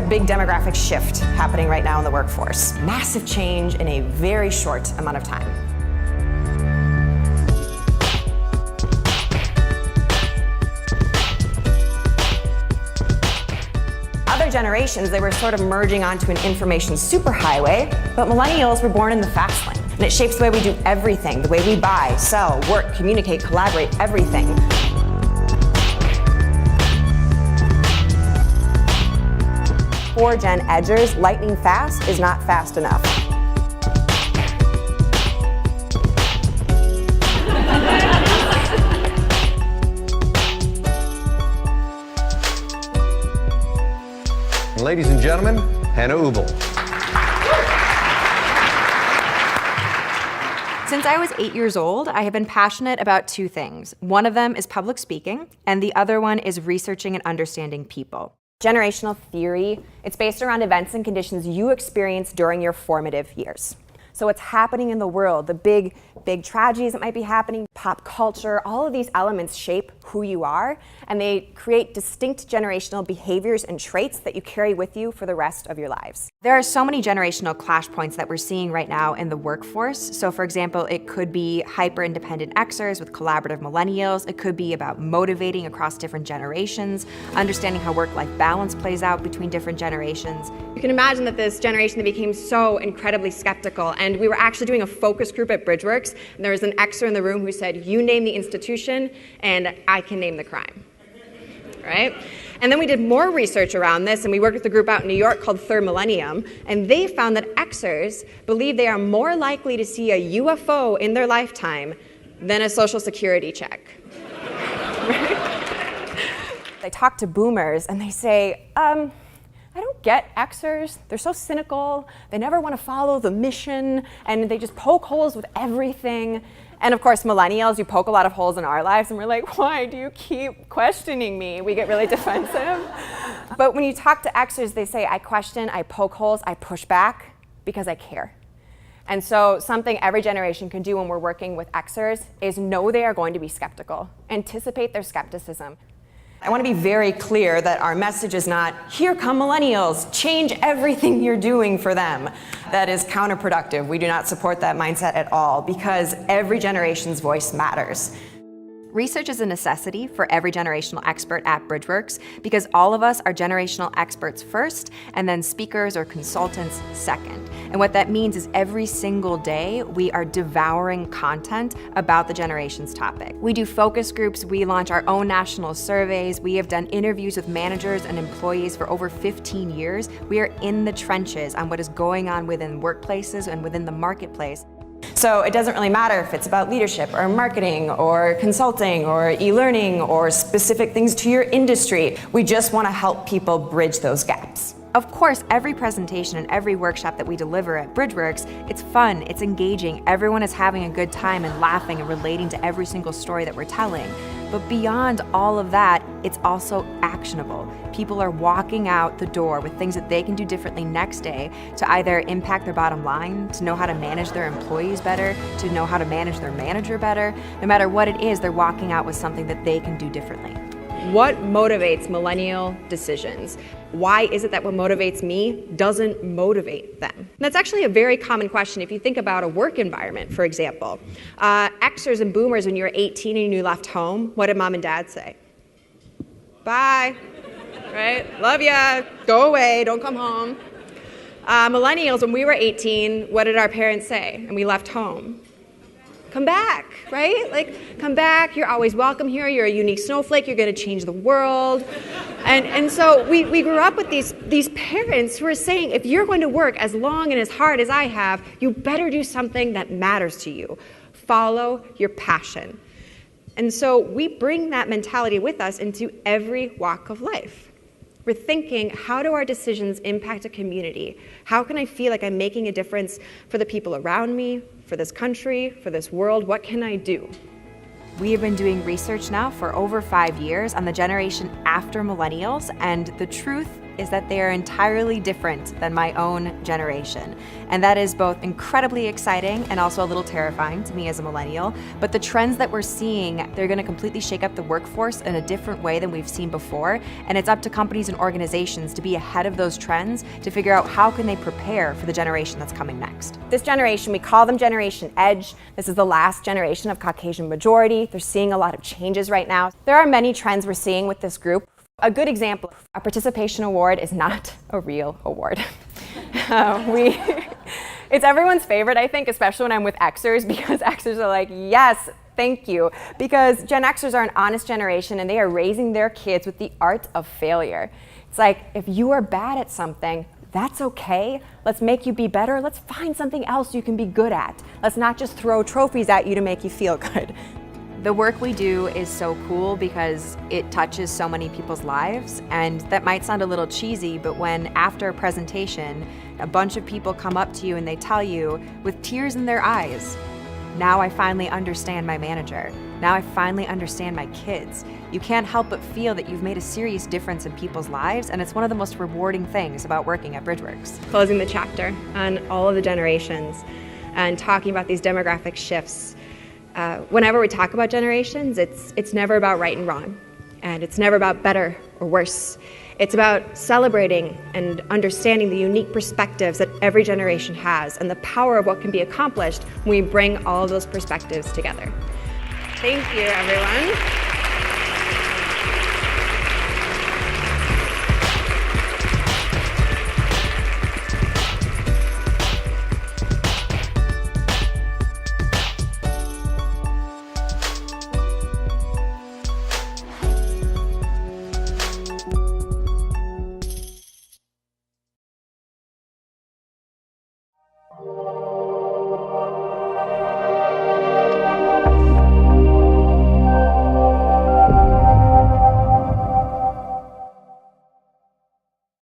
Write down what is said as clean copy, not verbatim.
big demographic shift happening right now in the workforce. Massive change in a very short amount of time. Other generations, they were sort of merging onto an information superhighway, but millennials were born in the fast lane. And it shapes the way we do everything, the way we buy, sell, work, communicate, collaborate, everything. For Gen Edgers, lightning fast is not fast enough. Ladies and gentlemen, Hannah Ubl. Since I was 8 years old, I have been passionate about two things. One of them is public speaking, and the other one is researching and understanding people. Generational theory, it's based around events and conditions you experienced during your formative years. So what's happening in the world, the big tragedies that might be happening, pop culture, all of these elements shape who you are, and they create distinct generational behaviors and traits that you carry with you for the rest of your lives. There are so many generational clash points that we're seeing right now in the workforce. So for example, it could be hyper-independent Xers with collaborative millennials. It could be about motivating across different generations, understanding how work-life balance plays out between different generations. You can imagine that this generation that became so incredibly skeptical, and we were actually doing a focus group at Bridgeworks, and there was an Xer in the room who said, "You name the institution, and I can name the crime." Right? And then we did more research around this, and we worked with a group out in New York called Third Millennium, and they found that Xers believe they are more likely to see a UFO in their lifetime than a Social Security check. Right? I talk to boomers, and they say, I don't get Xers. They're so cynical. They never want to follow the mission, and they just poke holes with everything. And of course, millennials, you poke a lot of holes in our lives, and we're like, why do you keep questioning me? We get really defensive. But when you talk to Xers, they say, I question, I poke holes, I push back because I care. And so something every generation can do when we're working with Xers is know they are going to be skeptical, anticipate their skepticism. I want to be very clear that our message is not, here come millennials, change everything you're doing for them. That is counterproductive. We do not support that mindset at all because every generation's voice matters. Research is a necessity for every generational expert at Bridgeworks because all of us are generational experts first and then speakers or consultants second. And what that means is every single day we are devouring content about the generation's topic. We do focus groups, we launch our own national surveys, we have done interviews with managers and employees for over 15 years. We are in the trenches on what is going on within workplaces and within the marketplace. So it doesn't really matter if it's about leadership or marketing or consulting or e-learning or specific things to your industry. We just want to help people bridge those gaps. Of course, every presentation and every workshop that we deliver at Bridgeworks, it's fun, it's engaging, everyone is having a good time and laughing and relating to every single story that we're telling. But beyond all of that, it's also actionable. People are walking out the door with things that they can do differently next day to either impact their bottom line, to know how to manage their employees better, to know how to manage their manager better. No matter what it is, they're walking out with something that they can do differently. What motivates millennial decisions? Why is it that what motivates me doesn't motivate them? And that's actually a very common question if you think about a work environment, for example. Xers and boomers, when you were 18 and you left home, what did mom and dad say? Bye, right? Love ya, go away, don't come home. Millennials, when we were 18, what did our parents say? And we left home. Come back, right? Like, come back, you're always welcome here, you're a unique snowflake, you're gonna change the world. And so we grew up with these parents who are saying, if you're going to work as long and as hard as I have, you better do something that matters to you. Follow your passion. And so we bring that mentality with us into every walk of life. We're thinking, how do our decisions impact a community? How can I feel like I'm making a difference for the people around me, for this country, for this world? What can I do? We have been doing research now for over 5 years on the generation after millennials, and the truth is that they are entirely different than my own generation. And that is both incredibly exciting and also a little terrifying to me as a millennial. But the trends that we're seeing, they're going to completely shake up the workforce in a different way than we've seen before. And it's up to companies and organizations to be ahead of those trends to figure out how can they prepare for the generation that's coming next. This generation, we call them Generation Edge. This is the last generation of Caucasian majority. They're seeing a lot of changes right now. There are many trends we're seeing with this group. A good example, a participation award is not a real award. It's everyone's favorite, I think, especially when I'm with Xers, because Xers are like, yes, thank you. Because Gen Xers are an honest generation and they are raising their kids with the art of failure. It's like, if you are bad at something, that's okay. Let's make you be better. Let's find something else you can be good at. Let's not just throw trophies at you to make you feel good. The work we do is so cool because it touches so many people's lives, and that might sound a little cheesy, but when after a presentation, a bunch of people come up to you and they tell you with tears in their eyes, now I finally understand my manager. Now I finally understand my kids. You can't help but feel that you've made a serious difference in people's lives, and it's one of the most rewarding things about working at Bridgeworks. Closing the chapter on all of the generations and talking about these demographic shifts. Whenever we talk about generations, it's never about right and wrong, and it's never about better or worse. It's about celebrating and understanding the unique perspectives that every generation has and the power of what can be accomplished when we bring all of those perspectives together. Thank you, everyone.